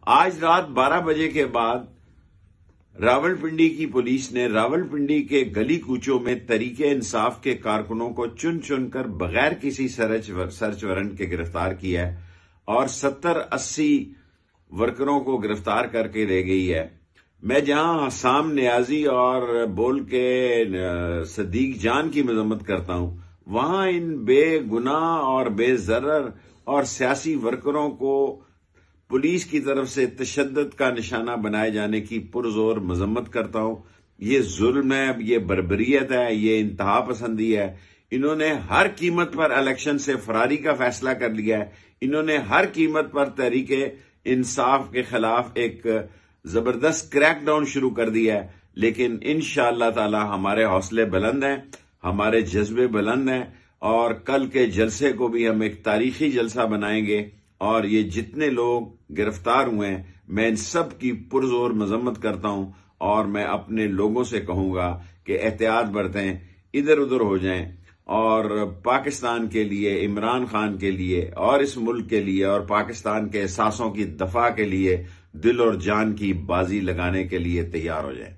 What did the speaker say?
آج رات 12 بجے کے بعد راولپنڈی کی پولیس نے راولپنڈی کے گلی کوچوں میں تحریک انصاف کے کارکنوں کو چن چن کر بغیر کسی سرچ وارنٹ کے گرفتار کیا ہے اور 70-80 ورکروں کو گرفتار کر کے لے گئی ہے۔ میں جہاں حسام نیازی اور بول کے صدیق جان کی مذمت کرتا ہوں، وہاں ان بے گناہ اور بے ضرر اور سیاسی ورکروں کو پولیس کی طرف سے تشدد کا نشانہ بنائے جانے کی پرزور مذمت کرتا ہوں۔ یہ ظلم ہے، یہ بربریت ہے، یہ انتہا پسندی ہے۔ انہوں نے ہر قیمت پر الیکشن سے فراری کا فیصلہ کر لیا ہے۔ انہوں نے ہر قیمت پر تحریک انصاف کے خلاف ایک زبردست کریک ڈاؤن شروع کر دیا ہے، لیکن انشاءاللہ تعالی ہمارے حوصلے بلند ہیں، ہمارے جذبے بلند ہیں، اور کل کے جلسے کو بھی ہم ایک تاریخی جلسہ بنائیں گے، اور یہ جتنے لوگ گرفتار ہوئے ہیں میں ان سب کی پرزور مذمت کرتا ہوں، اور میں اپنے لوگوں سے کہوں گا کہ احتیاط برتیں، ادھر ادھر ہو جائیں، اور پاکستان کے لیے، عمران خان کے لیے اور اس ملک کے لیے اور پاکستان کے احساسوں کی دفاع کے لیے دل اور جان کی بازی لگانے کے لیے تیار ہو جائیں۔